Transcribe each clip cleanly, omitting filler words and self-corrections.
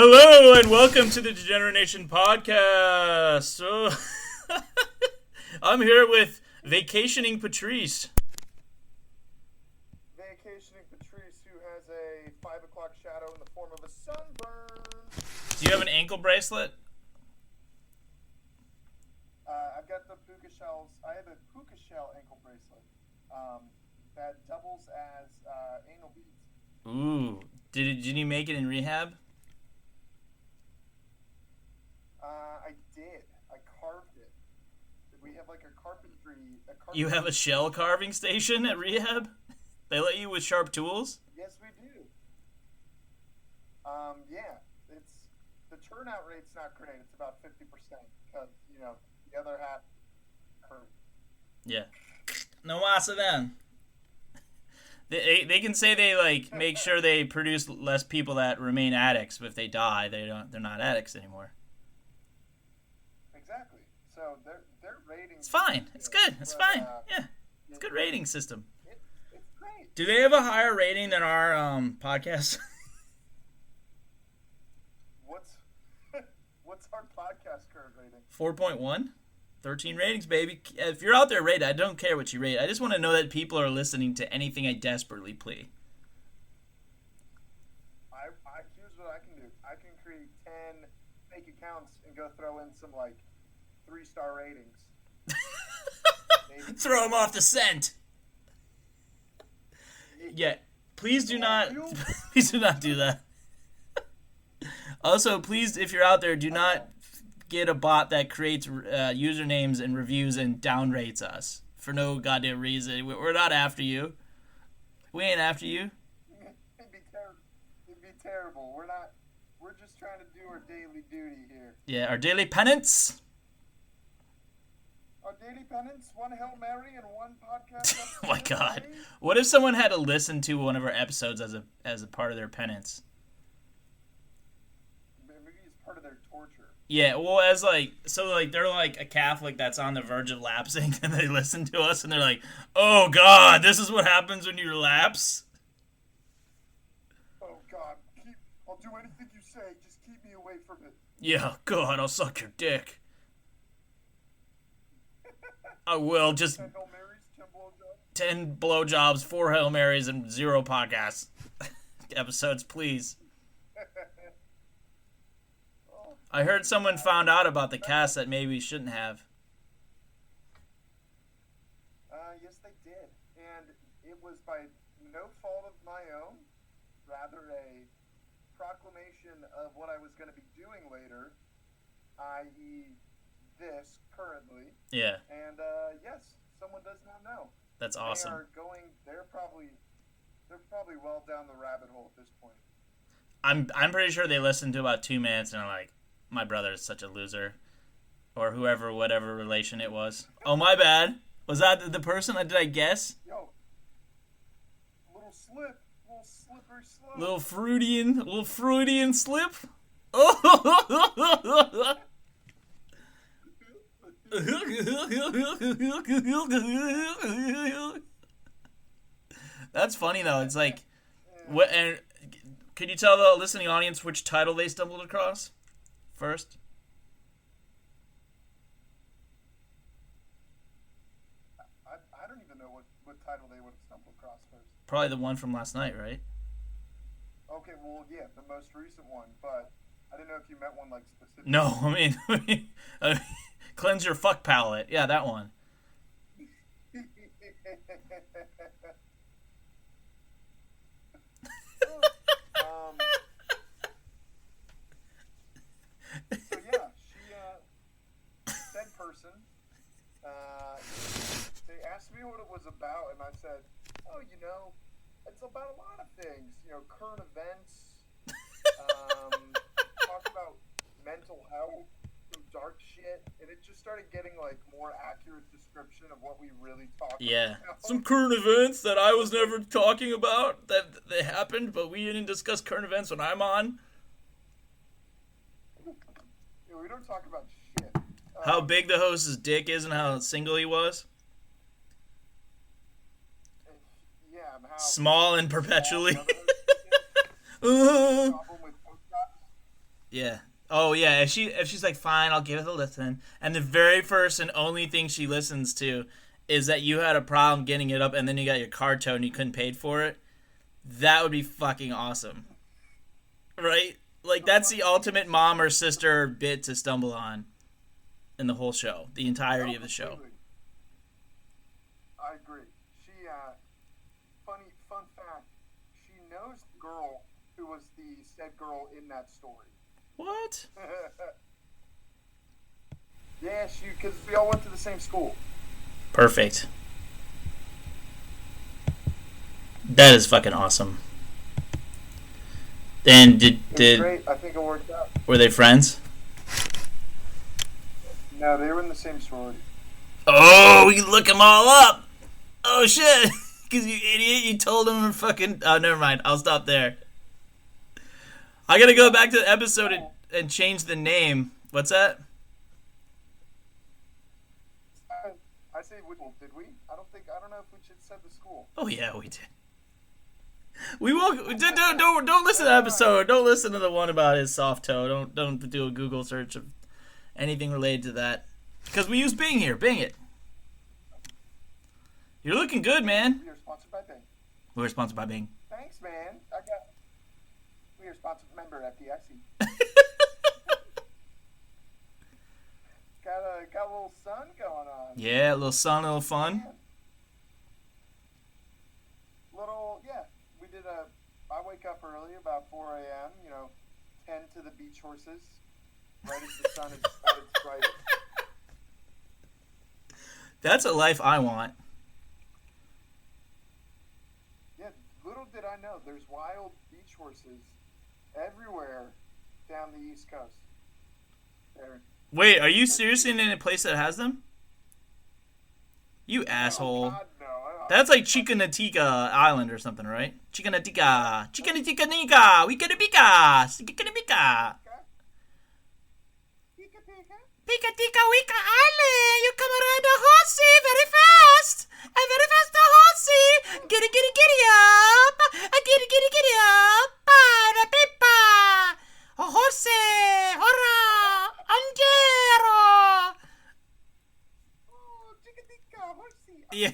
Hello and welcome to the Degenerate Nation podcast. So, I'm here with Vacationing Patrice. Vacationing Patrice, who has a 5 o'clock shadow in the form of a sunburn. Do you have an ankle bracelet? I've got the puka shells. I have a puka shell ankle bracelet that doubles as anal beads. Ooh, did you make it in rehab? I did. I carved it. We have like a carpentry. You have a shell carving station at rehab? They let you with sharp tools? Yes, we do. Yeah, it's the turnout rate's not great. It's about 50% because the other half curved. Yeah. No massa then. They can say they make sure they produce less people that remain addicts, but if they die, they're not addicts anymore. Exactly. So their ratings. It's fine. It's good. It's fine. Yeah. It's a good rating system. It's great. Do they have a higher rating than our podcast? What's our podcast current rating? 4.1? 13 ratings, baby. If you're out there, rate it. I don't care what you rate. I just want to know that people are listening to anything I desperately plea. Here's what I can do. I can create 10 fake accounts and go throw in some 3-star ratings. Throw them off the scent. Yeah, please do not do that. Also, please, if you're out there, do not get a bot that creates usernames and reviews and downrates us for no goddamn reason. We're not after you. We ain't after you. It'd be terrible. We're just trying to do our daily duty here. Yeah, our daily penance. Our daily penance, 1 Hail Mary and 1 podcast. Oh my God. What if someone had to listen to one of our episodes as a part of their penance? Maybe it's part of their torture. Yeah, well, they're like a Catholic that's on the verge of lapsing, and they listen to us, and they're like, "Oh God, this is what happens when you lapse." Oh God, I'll do anything you say. Just keep me away from it. Yeah, God, I'll suck your dick. I will. Just 10 Hail Marys, 10 blowjobs. 10 blowjobs, 4 Hail Marys, and 0 podcasts episodes, please. I heard someone found out about the cast that maybe we shouldn't have. Yes, they did. And it was by no fault of my own, rather a proclamation of what I was going to be doing later, i.e. this currently. Yeah. And yes, someone does not know. That's awesome. They're probably well down the rabbit hole at this point. I'm pretty sure they listened to about 2 minutes and are like, my brother is such a loser. Or whoever, whatever relation it was. Oh, my bad. Was that the person? Did I guess? Yo, little slippery slope. Little Freudian slip? Oh! That's funny though. It's like, what? And could you tell the listening audience which title they stumbled across first? I don't even know what title they would have stumbled across first. Probably the one from last night, right? Okay, well, yeah, the most recent one, but I didn't know if you meant one specific. No, I mean, cleanse your fuck palate. Yeah, that one. So yeah, said person, they asked me what it was about, and I said, oh, it's about a lot of things, current events, talk about mental health, some dark shit, and it just started getting more accurate description of what we really talk Yeah. about. Some current events that I was never talking about that they happened, but we didn't discuss current events when I'm on. We don't talk about shit. How big the host's dick is and how single he was. Yeah, and how Small and perpetually. problem with Yeah. Oh yeah. If she's like, fine, I'll give it a listen, and the very first and only thing she listens to is that you had a problem getting it up, and then you got your car towed and you couldn't pay for it. That would be fucking awesome, right? Like that's the ultimate mom or sister bit to stumble on in the whole show, the entirety of the show. I agree. She, fun fact, she knows the girl who was the said girl in that story. What? Yeah, because we all went to the same school. Perfect. That is fucking awesome. And It was great. I think it worked out. were they friends? No, they were in the same sorority. Oh, we can look them all up. Oh shit! Because you idiot, you told them fucking. Oh, never mind. I'll stop there. I gotta go back to the episode and change the name. What's that? I say, did we? I don't know if we should said the school. Oh yeah, we did. We won't. Don't listen to the episode. Don't listen to the one about his soft toe. Don't do a Google search of anything related to that. Because we use Bing here. Bing it. You're looking good, man. We are sponsored by Bing. We're sponsored by Bing. Thanks, man. We are sponsored member FDIC. got a little sun going on. Yeah, a little sun, a little fun. Yeah. We did I wake up early, about 4 a.m., tend to the beach horses, right as the sun is at its brightest. That's a life I want. Yeah, little did I know, there's wild beach horses everywhere down the East Coast. Wait, are you seriously in a place that has them? You asshole. Oh, God, no. That's like Chickanatica Island or something, right? Chickanatica. Chickanatica. We gonna bika. Chickanatica. Pika tika wika island. You come around the horsey very fast. And very fast the horsey. Giddy up. Giddy up. Para pipa. A horsey. Hora. Angero. Yeah.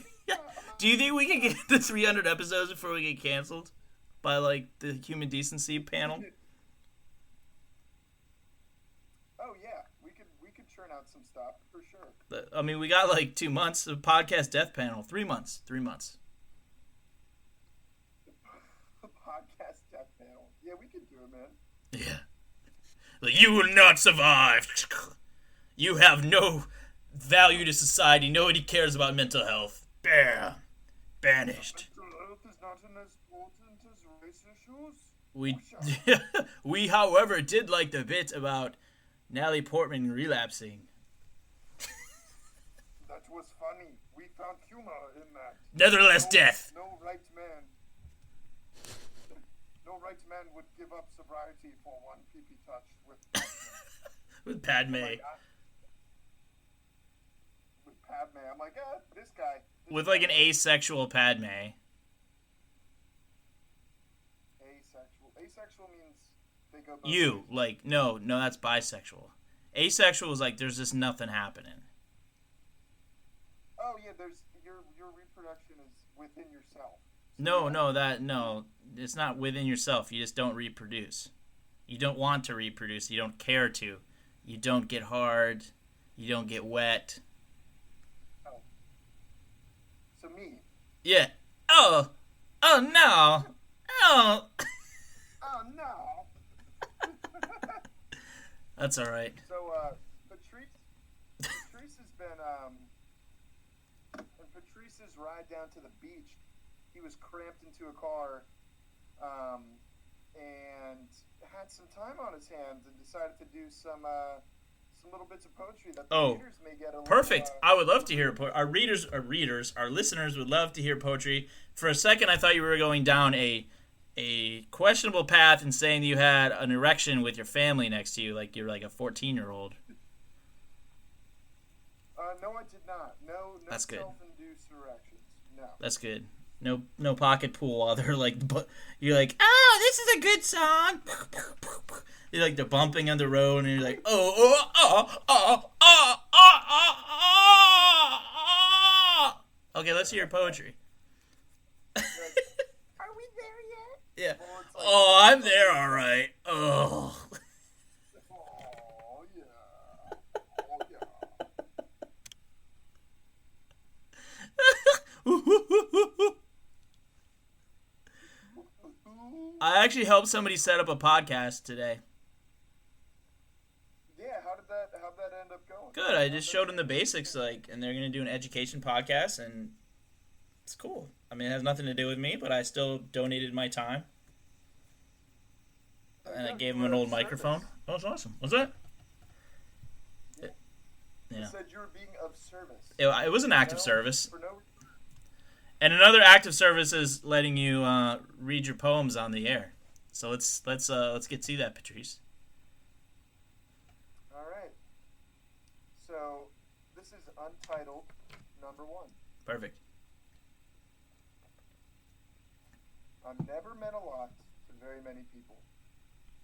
Do you think we can get to 300 episodes before we get canceled by like the Human Decency panel? Oh yeah, we could churn out some stuff for sure. I mean, we got like 2 months of podcast death panel. 3 months. 3 months. Podcast death panel. Yeah, we could do it, man. Yeah. Like, you will not survive. You have no value to society. Nobody cares about mental health. Bam. Banished. Mental health is not as important as race issues. We, however, did like the bit about Natalie Portman relapsing. That was funny. We found humor in that. Nevertheless, death. No right man would give up sobriety for one pee-pee touch With Padme. With Padme. I'm like, this guy. With like an asexual Padme. Asexual. Asexual means they go both You. ways. Like, no, that's bisexual. Asexual is like, there's just nothing happening. Oh yeah, your reproduction is within yourself. No, it's not within yourself. You just don't reproduce. You don't want to reproduce. You don't care to. You don't get hard. You don't get wet. Oh. So me. Yeah. Oh no. Oh. Oh no. That's all right. So Patrice has been on Patrice's ride down to the beach. He was cramped into a car, and had some time on his hands, and decided to do some little bits of poetry that the readers may get a perfect. little, I would love to hear our listeners would love to hear poetry. For a second, I thought you were going down a questionable path and saying you had an erection with your family next to you, like you're like a 14-year-old. No, I did not. No That's good. Self-induced erections. No. That's good. No pocket pool while they're like, you're like, oh, this is a good song. You're like they're bumping on the road, and you're like, oh. Okay, let's hear your poetry. Like, are we there yet? Yeah. Or it's like, Oh, I'm there, all right. Oh. oh yeah, oh yeah. I actually helped somebody set up a podcast today. Yeah, how'd that end up going? Good. I just showed them the basics, like, and they're gonna do an education podcast, and it's cool. I mean, it has nothing to do with me, but I still donated my time, and I gave them an old microphone. Oh, that's awesome. What's that? You Yeah. said you were being of service. It was an act of No, service, For no, and another act of service is letting you read your poems on the air. So let's get to that, Patrice. all right. So this is Untitled number 1. Perfect. I've never meant a lot to very many people.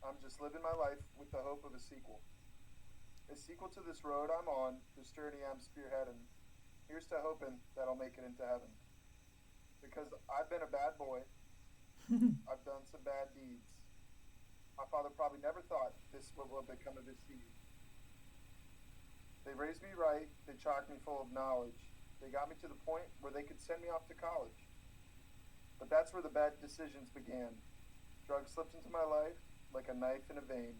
I'm just living my life with the hope of a sequel. A sequel to this road I'm on, this journey I'm spearheading. Here's to hoping that I'll make it into heaven. Because I've been a bad boy. I've done some bad deeds. My father probably never thought this would become of his seed. They raised me right. They chocked me full of knowledge. They got me to the point where they could send me off to college. But that's where the bad decisions began. Drugs slipped into my life like a knife in a vein.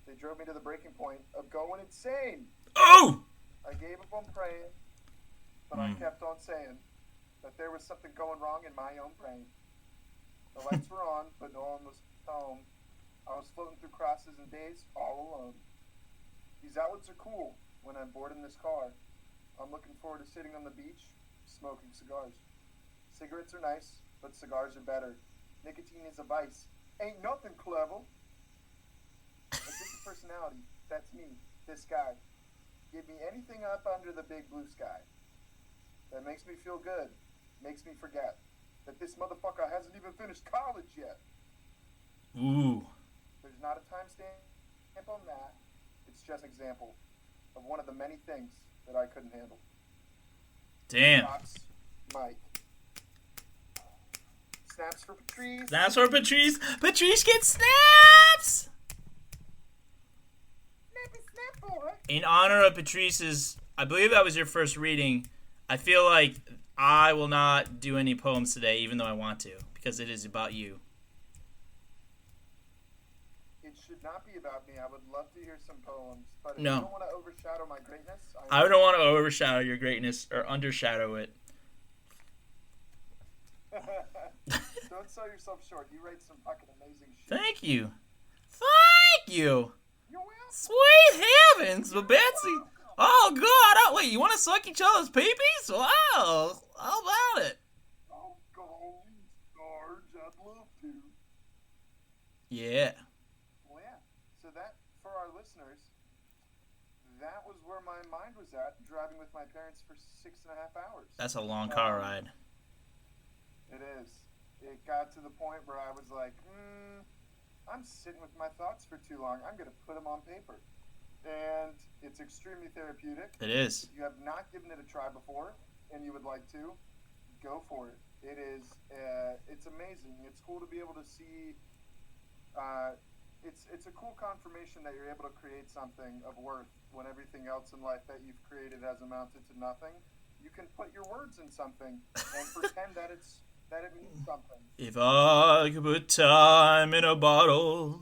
They drove me to the breaking point of going insane. Oh! I gave up on praying, but I kept on saying that there was something going wrong in my own brain. The lights were on, but no one was home. I was floating through crosses and days all alone. These outlets are cool when I'm bored in this car. I'm looking forward to sitting on the beach, smoking cigars. Cigarettes are nice, but cigars are better. Nicotine is a vice. Ain't nothing clever. Addictive personality, that's me, this guy. Give me anything up under the big blue sky. That makes me feel good, makes me forget that this motherfucker hasn't even finished college yet. Ooh. There's not a timestamp on that. It's just an example of one of the many things that I couldn't handle. Damn. Props, Mike. Snaps for Patrice. Snaps for Patrice. Patrice gets snaps! Snappy snap, boy. In honor of Patrice's, I believe that was your first reading, I feel like I will not do any poems today, even though I want to, because it is about you. It should not be about me. I would love to hear some poems, but if No. you don't want to overshadow my greatness, I don't want to overshadow your greatness or undershadow it. Don't sell yourself short. You write some fucking amazing shit. Thank you. Thank you. You're welcome. Sweet heavens, but Betsy. Oh, God. Oh, wait, you want to suck each other's peepees? Wow. How about it? Oh, golden Sarge, I'd love to. Yeah. Well, yeah. So that, for our listeners, that was where my mind was at, driving with my parents for 6.5 hours. That's a long car ride. It is. It got to the point where I was like, I'm sitting with my thoughts for too long. I'm going to put them on paper. And it's extremely therapeutic. It is. If you have not given it a try before and you would like to, go for it. It is, it's amazing. It's cool to be able to see, it's a cool confirmation that you're able to create something of worth when everything else in life that you've created has amounted to nothing. You can put your words in something and pretend that it means something. If I could put time in a bottle.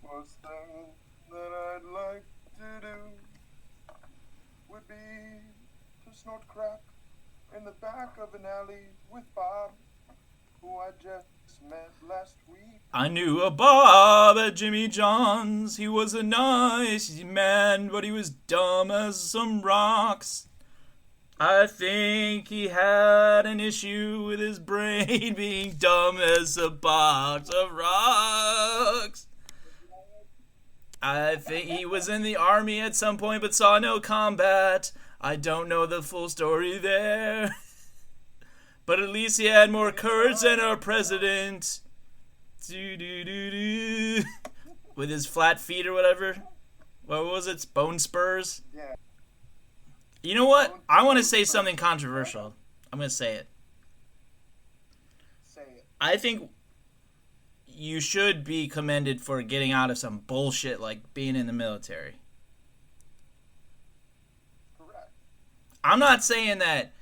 First thing that I'd like to do would be to snort crack in the back of an alley with Bob, who I just met last week. I knew a Bob at Jimmy John's. He was a nice man, but he was dumb as some rocks. I think he had an issue with his brain being dumb as a box of rocks. I think he was in the army at some point but saw no combat. I don't know the full story there. But at least he had more courage than our president. Do. With his flat feet or whatever. What was it? Bone spurs? Yeah. You know what? I want to say something controversial. I'm going to say it. Say it. I think you should be commended for getting out of some bullshit like being in the military. Correct. I'm not saying that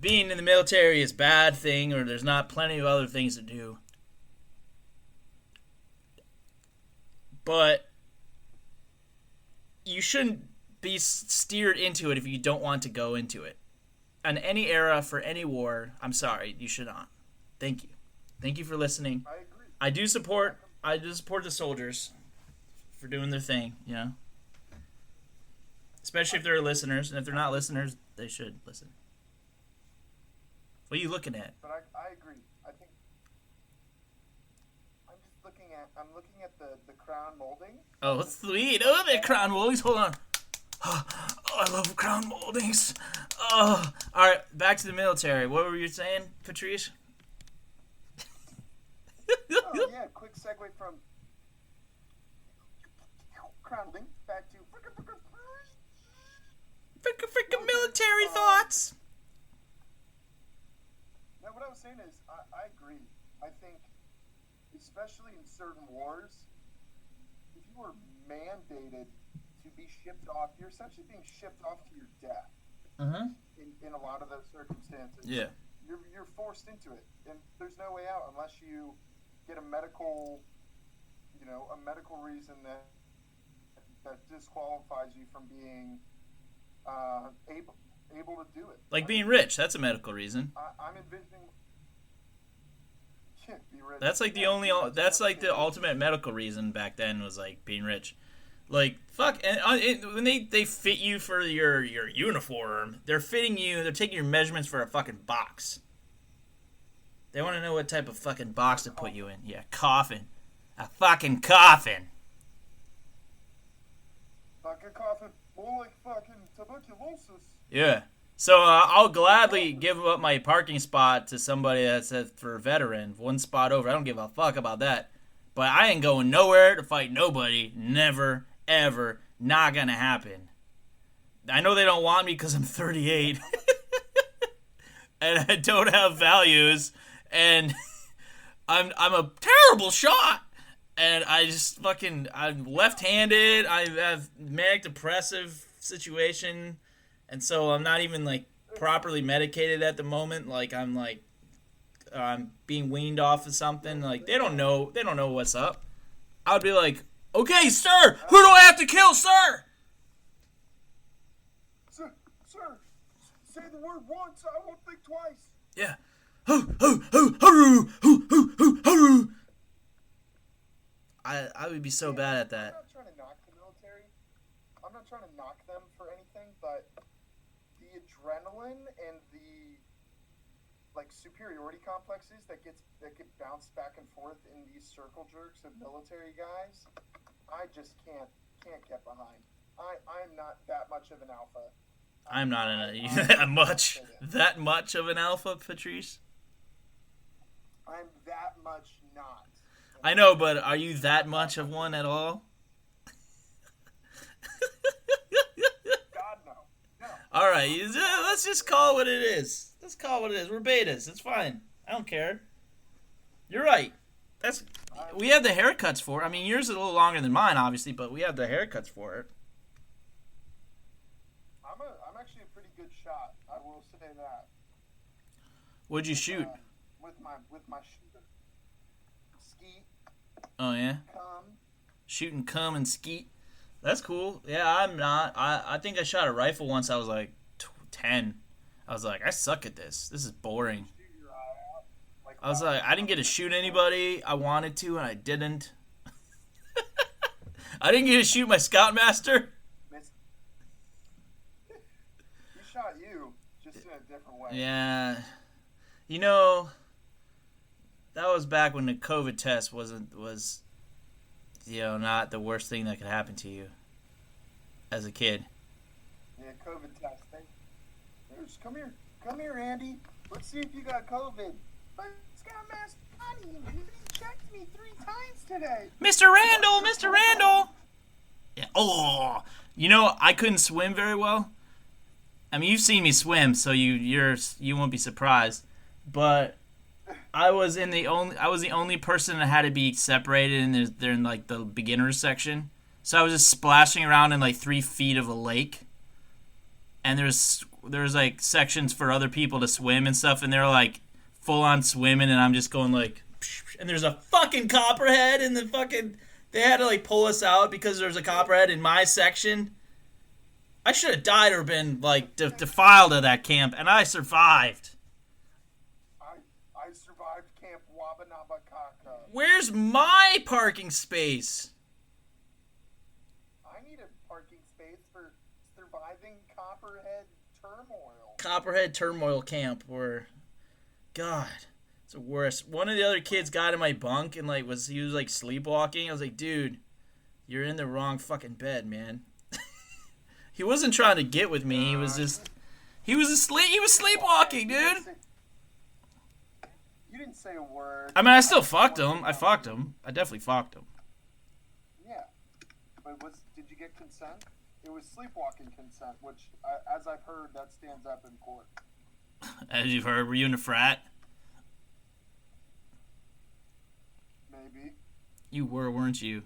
being in the military is a bad thing or there's not plenty of other things to do. But you shouldn't be steered into it if you don't want to go into it. On any era, for any war, I'm sorry, you should not. Thank you. Thank you for listening. I agree. I do support the soldiers for doing their thing, you know? Especially if they're listeners, and if they're not listeners, they should listen. What are you looking at? But I agree. I think I'm looking at the crown molding. Oh, sweet. Oh, the crown moldings. Hold on. Oh, I love crown moldings. Oh, all right. Back to the military. What were you saying, Patrice? Oh yeah, quick segue from crown molding back to Frickin' military thoughts. Now, what I was saying is, I agree. I think, especially in certain wars, if you were mandated to be shipped off, you're essentially being shipped off to your death. Uh-huh. In a lot of those circumstances. Yeah. You're forced into it, and there's no way out unless you get a medical reason that disqualifies you from being able to do it. Like being rich. That's a medical reason. I'm envisioning. Be rich. That's like the only. That's like the ultimate medical reason back then was like being rich. Like fuck, and when they fit you for your uniform, they're fitting you. They're taking your measurements for a fucking box. They want to know what type of fucking box to put you in. Yeah, coffin, a fucking coffin. Fucking coffin, more like fucking tuberculosis. Yeah. So I'll gladly give up my parking spot to somebody that says for a veteran, one spot over. I don't give a fuck about that. But I ain't going nowhere to fight nobody. Never, ever. Not gonna happen. I know they don't want me because I'm 38. And I don't have values. And I'm a terrible shot. And I just I'm left-handed. I have manic depressive situation. And so I'm not even like properly medicated at the moment. Like I'm being weaned off of something. Like they don't know what's up. I would be like, okay, sir, who do I have to kill, sir? Sir, say the word once, I won't think twice. Yeah. I would be so bad at that. I'm not trying to knock the military. I'm not trying to knock them for anything, but the adrenaline and the superiority complexes that get bounced back and forth in these circle jerks of military guys, I just can't get behind. I'm not that much of an alpha. I'm not that much of an alpha, Patrice. I'm that much not. I know, but are you that much of one at all? God, no. All right, let's just call it what it is. Let's call it what it is. We're betas. It's fine. I don't care. You're right. We have the haircuts for it. I mean, yours is a little longer than mine, obviously, but we have the haircuts for it. I'm actually a pretty good shot. I will say that. What'd you shoot? With my shooter. Skeet. Oh yeah. Cum. Shooting cum and skeet. That's cool. Yeah, I'm not. I think I shot a rifle once. I was like 10. I was like, I suck at this. This is boring. I was like, I didn't get to shoot anybody. I wanted to, and I didn't. I didn't get to shoot my scoutmaster. He shot you, just in a different way. Yeah. You know, that was back when the COVID test was not the worst thing that could happen to you as a kid. Yeah, COVID testing. Just come here. Come here, Andy. Let's see if you got COVID. But Scoutmaster Johnny, you checked me 3 times today. Mr. Randall, Mr. Randall. Yeah. Oh, I couldn't swim very well. I mean, you've seen me swim, so you won't be surprised. But I was the only person that had to be separated, and they're in like the beginners section. So I was just splashing around in like 3 feet of a lake, and there's like sections for other people to swim and stuff, and they're like full on swimming, and I'm just going like, and there's a fucking copperhead in the fucking. They had to like pull us out because there's a copperhead in my section. I should have died or been like defiled at that camp, and I survived. I survived Camp Wabanabakaka. Where's my parking space? I need a parking space for surviving Copperhead Turmoil. Copperhead Turmoil Camp, where, God, it's the worst. One of the other kids got in my bunk and he was like sleepwalking. I was like, dude, you're in the wrong fucking bed, man. He wasn't trying to get with me. He was asleep. He was sleepwalking, dude. You didn't say a word. I mean, I still fucked him. I definitely fucked him. Yeah. But did you get consent? It was sleepwalking consent, which, as I've heard, that stands up in court. As you've heard, were you in a frat? Maybe. You were, weren't you?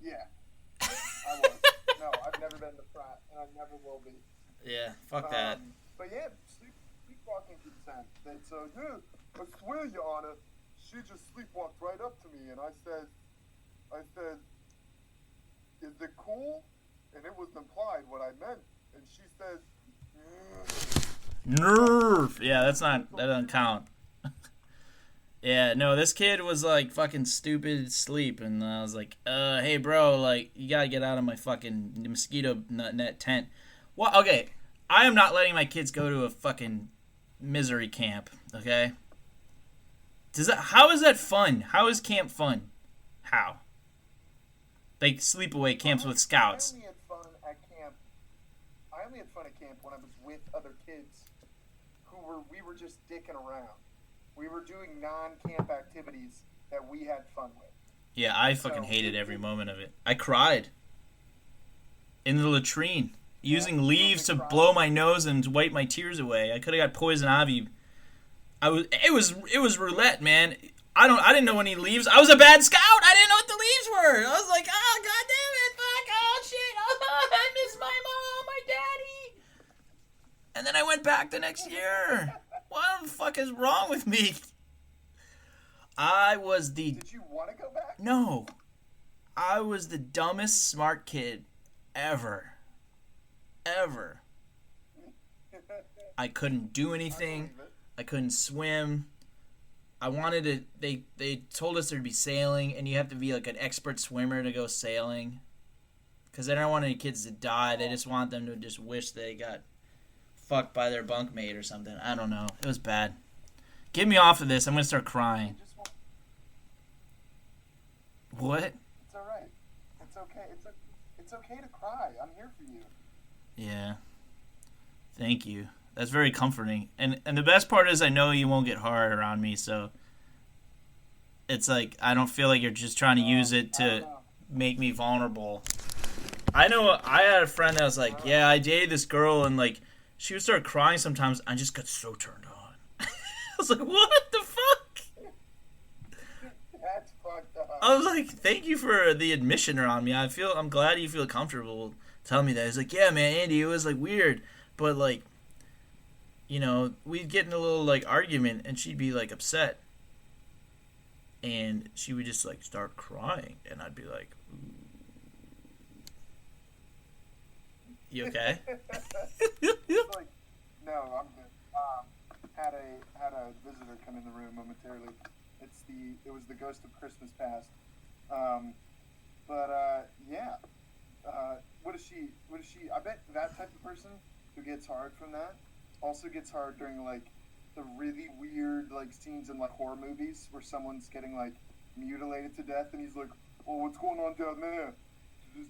Yeah. I was. No, I've never been in a frat, and I never will be. Yeah, fuck that. But yeah, sleepwalking consent. So, yeah, I swear, Your Honor, she just sleepwalked right up to me, and I said, is it cool? And it was implied what I meant. And she says, Nerve. Yeah, that doesn't count. Yeah, no, this kid was like fucking stupid asleep, and I was like, hey bro, like, you gotta get out of my fucking mosquito net tent. Well, okay, I am not letting my kids go to a fucking misery camp, okay? How is that fun? How is camp fun? How? Like sleepaway camps with scouts. I only had fun at camp when I was with other kids we were just dicking around. We were doing non-camp activities that we had fun with. Yeah, I fucking hated every moment of it. I cried in the latrine, using leaves to blow my nose and wipe my tears away. I could have got poison ivy. It was roulette, man. I didn't know any leaves. I was a bad scout. I didn't know what the leaves were. I was like, oh god damn it, fuck, oh shit, oh, I miss my mom, my daddy. And then I went back the next year. What the fuck is wrong with me? Did you want to go back? No. I was the dumbest smart kid ever. Ever. I couldn't do anything. I couldn't swim. I wanted to... They told us there'd be sailing, and you have to be like an expert swimmer to go sailing. Because they don't want any kids to die. They just want them to just wish they got fucked by their bunkmate or something. I don't know. It was bad. Get me off of this. I'm going to start crying. What? It's alright. It's okay. It's okay to cry. I'm here for you. Yeah. Thank you. That's very comforting. And the best part is I know you won't get hard around me, so it's like I don't feel like you're just trying to use it to make me vulnerable. I know I had a friend that was like, yeah, I dated this girl, and like she would start crying sometimes. I just got so turned on. I was like, what the fuck? That's fucked up. I was like, thank you for the admission around me. I'm glad you feel comfortable telling me that. He's like, yeah, man, Andy, it was like weird, but like, you know, we'd get in a little like argument, and she'd be like upset, and she would just like start crying, and I'd be like, ooh. You okay? Like, no, I'm good. Had a visitor come in the room momentarily. It was the ghost of Christmas past. Yeah. What is she? I bet that type of person who gets hard from that also gets hard during like the really weird like scenes in like horror movies where someone's getting like mutilated to death, and he's like, "Oh, what's going on down there?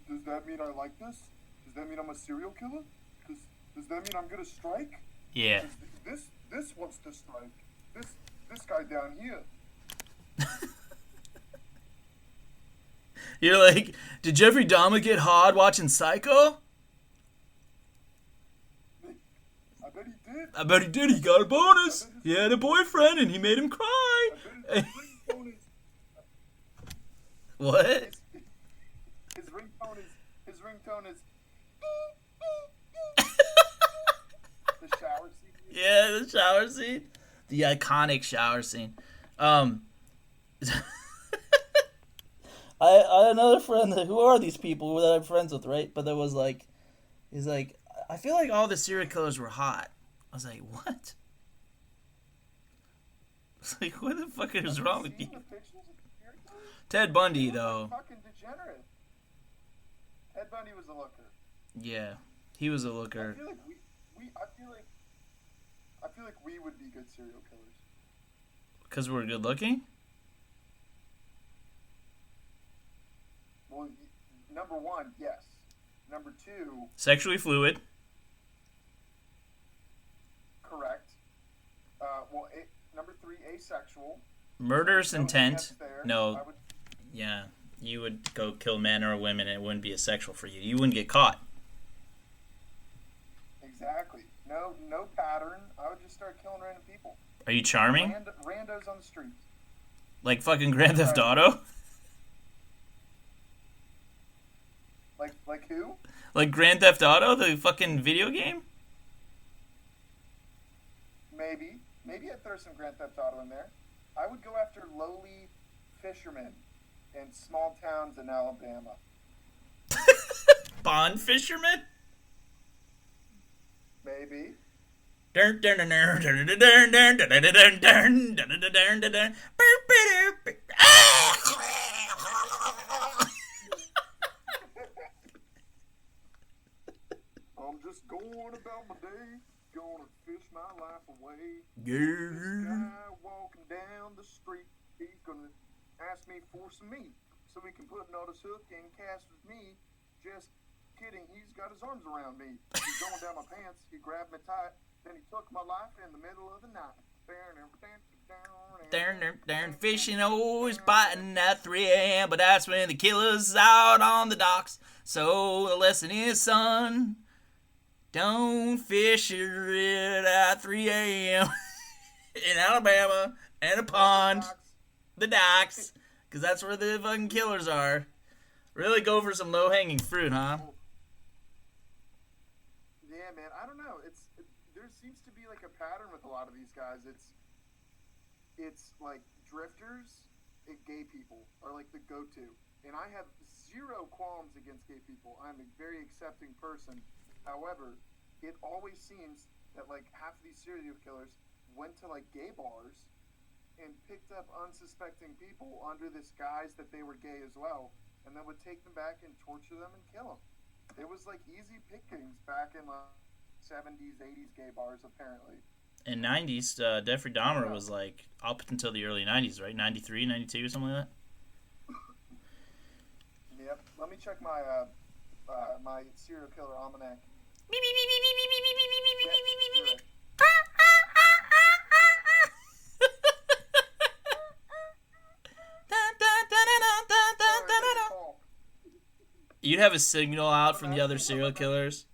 Does that mean I like this?" Does that mean I'm a serial killer? Does that mean I'm gonna strike? Yeah. This wants to strike. This guy down here. You're like, did Jeffrey Dahmer get hard watching Psycho? I bet he did. I bet he did. He got a bonus. He had a boyfriend and he made him cry. What? His ringtone is the shower scene. Yeah, the shower scene. The iconic shower scene. I had another friend who are these people that I'm friends with, right? But there was like, he's like, I feel like all the serial killers were hot. I was like, what? It's like, what the fuck is wrong with you? Ted Bundy, though. Fucking degenerate. Ted Bundy was a looker. Yeah, he was a looker. I feel like we would be good serial killers. Because we're good looking? Well, number one, yes. Number two, Sexually fluid. correct. Number three, asexual. Murderous No intent. offense there. No. I would, Yeah, you would go kill men or women and it wouldn't be a sexual for you. You wouldn't get caught. exactly. No pattern. I would just start killing random people. Are you charming? Randos on the streets. Like fucking Grand Theft Auto? Like who? Like Grand Theft Auto, the fucking video game? Maybe I'd throw some Grand Theft Auto in there. I would go after lowly fishermen in small towns in Alabama. Bond fisherman? Maybe. I'm just going about my day, gonna fish my life away. This guy walking down the street, he's gonna ask me for some meat so he can put it on his hook and cast with me. Just kidding, he's got his arms around me. He's going down my pants, he grabbed me tight, then he took my life in the middle of the night. Darn, fishing always biting at 3 a.m. But that's when the killer's out on the docks. So the lesson is, son, don't fish it at 3 a.m. in Alabama and a pond, the docks, because that's where the fucking killers are. Really go for some low-hanging fruit, huh? Yeah, man. I don't know. There seems to be like a pattern with a lot of these guys. It's like drifters and gay people are like the go-to, and I have zero qualms against gay people. I'm a very accepting person. However, it always seems that like half of these serial killers went to like gay bars and picked up unsuspecting people under this guise that they were gay as well, and then would take them back and torture them and kill them. It was like easy pickings back in the 70s, 80s gay bars, apparently. In 90s, Jeffrey Dahmer was like up until the early 90s, right? 93, 92, something like that? Yep. Let me check my my serial killer almanac. You'd have a signal out from the other serial killers.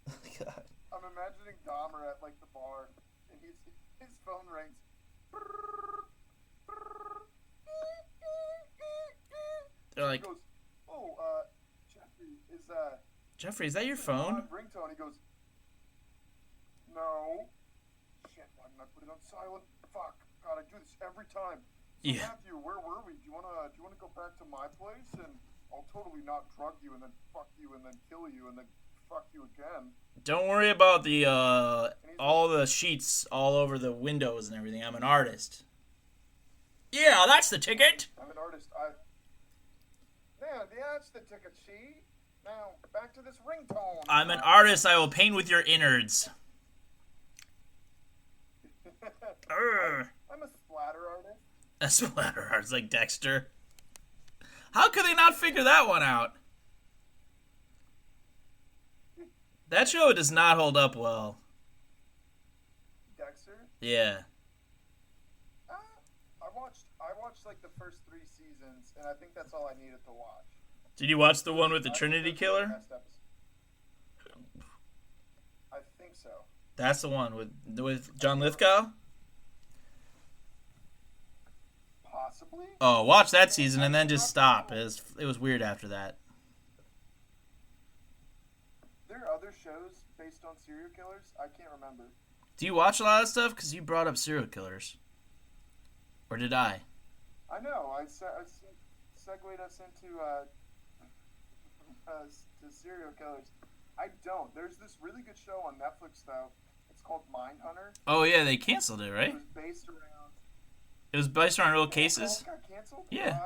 I'm imagining Dahmer at like the bar, and his phone rings. They're like, He goes, "Oh, Jeffrey, is that your phone? Ringtone." He goes, "No." Shit, why didn't I put it on silent? Fuck. God, I do this every time. So Yeah. Matthew, where were we? Do you wanna go back to my place and I'll totally not drug you and then fuck you and then kill you and then fuck you again. Don't worry about the all the sheets all over the windows and everything. I'm an artist. Yeah, that's the ticket. I'm an artist. Yeah, that's the ticket. See? Now back to this ringtone. I'm an artist. I will paint with your innards. I'm a splatter artist. A splatter artist like Dexter. How could they not figure that one out? That show does not hold up well. Dexter. Yeah. I watched like the first 3 seasons, and I think that's all I needed to watch. Did you watch the one with the Trinity Killer? I think so. That's the one with John Lithgow? Possibly. Oh, watch that season and then just stop. It was weird after that. There are other shows based on serial killers. I can't remember. Do you watch a lot of stuff? Because you brought up serial killers. Or did I? I know. I segued us into to serial killers. I don't. There's this really good show on Netflix though. It's called Mindhunter. Oh yeah, they canceled it, right? It was based around. It was based on real cases. It got canceled. Yeah.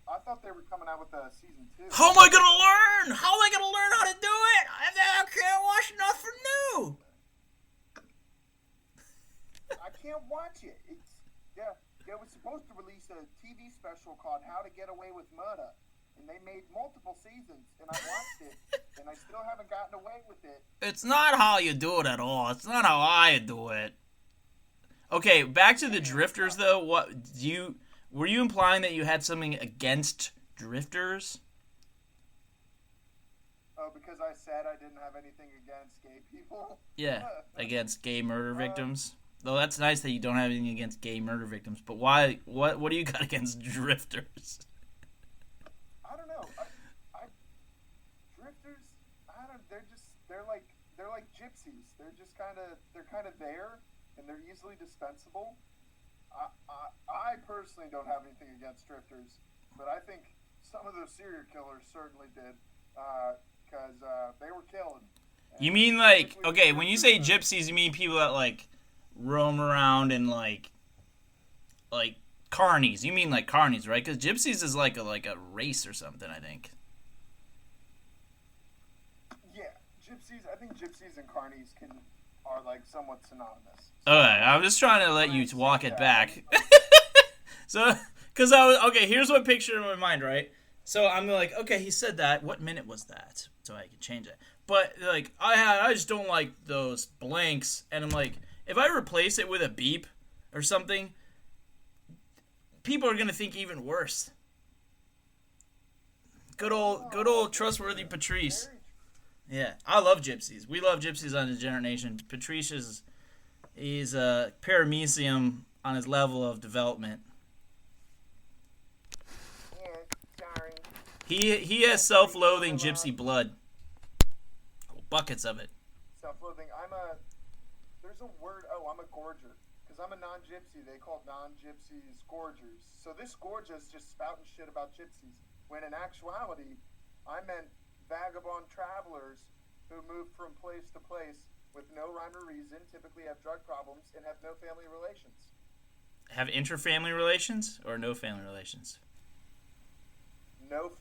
I thought they were coming out with season 2. How am I gonna learn? How am I gonna learn how to do it? I can't watch nothing new. I can't watch it. They were supposed to release a TV special called How to Get Away with Murder, and they made multiple seasons, and I watched it, and I still haven't gotten away with it. It's not how you do it at all. It's not how I do it. Okay, back to the drifters though. Were you implying that you had something against drifters? Oh, because I said I didn't have anything against gay people? Yeah, against gay murder victims. Though that's nice that you don't have anything against gay murder victims, but why? What do you got against drifters? I don't know. Drifters. They're like gypsies. They're kind of there, and they're easily dispensable. I personally don't have anything against drifters, but I think some of those serial killers certainly did, because they were killed. You mean like, okay, when you say gypsies, you mean people that like roam around in like carnies. You mean like carnies, right? Because gypsies is like a race or something, I think. Yeah, gypsies. I think gypsies and carnies are like somewhat synonymous. Okay, I'm just trying to let you walk it back. So, because here's what picture in my mind, right? So I'm like, okay, he said that. What minute was that? So I can change it. But like, I just don't like those blanks, and I'm like, if I replace it with a beep or something, people are gonna think even worse. Good old trustworthy Patrice. Yeah, I love gypsies. We love gypsies on Degenerate Nation. Patrice he's a paramecium on his level of development. Yeah, sorry. He has self-loathing gypsy blood. Buckets of it. Self-loathing. There's a word. Oh, I'm a gorger. Because I'm a non-gypsy. They call non-gypsies gorgers. So this gorger's just spouting shit about gypsies. When in actuality, I meant vagabond travelers who move from place to place with no rhyme or reason, typically have drug problems, and have no family relations. Have inter-family relations or no family relations? No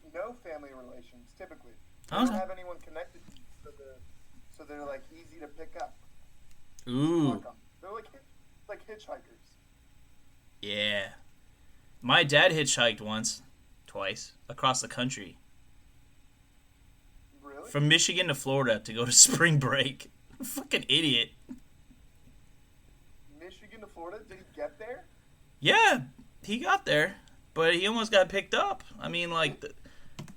family relations, typically. They Okay. don't have anyone connected to you, so they're like easy to pick up. Ooh. They're like hitchhikers. Yeah. My dad hitchhiked twice, across the country. Really? From Michigan to Florida to go to spring break. Fucking idiot. Michigan to Florida? Did he get there? Yeah, he got there, but he almost got picked up. I mean, like,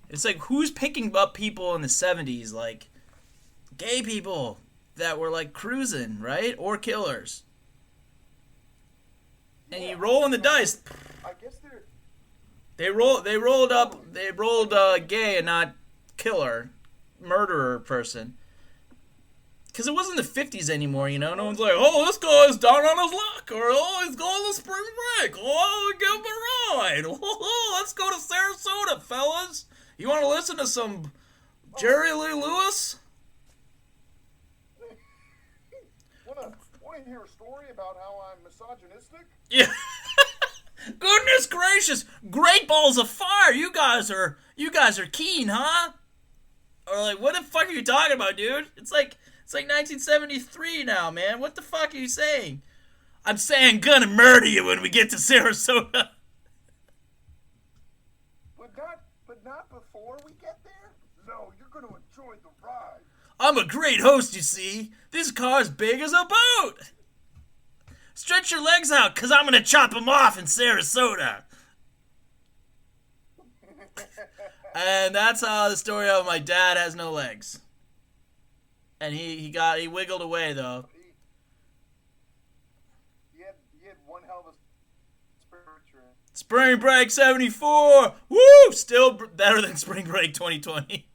it's like, who's picking up people in the 70s? Like, gay people that were, like, cruising, right? Or killers. And you roll in the dice. I guess They rolled gay and not killer, murderer person. Because it wasn't the 50s anymore, you know? No one's like, oh, this guy's down on his luck, or oh, he's going to spring break, oh, give him a ride, oh, let's go to Sarasota, fellas. You want to listen to some Jerry Lee Lewis? Want to hear a story about how I'm misogynistic? Yeah. Goodness gracious, Great Balls of Fire, you guys are keen, huh? Or like, what the fuck are you talking about, dude? It's like 1973 now, man. What the fuck are you saying? I'm saying gonna murder you when we get to Sarasota. But not before we get there? No, you're gonna enjoy the ride. I'm a great host, you see. This car's big as a boat. Stretch your legs out, because I'm going to chop them off in Sarasota. And that's how the story of my dad has no legs. And he wiggled away, though. He had one hell of a spring trip. Spring Break 74! Woo! Still better than Spring Break 2020.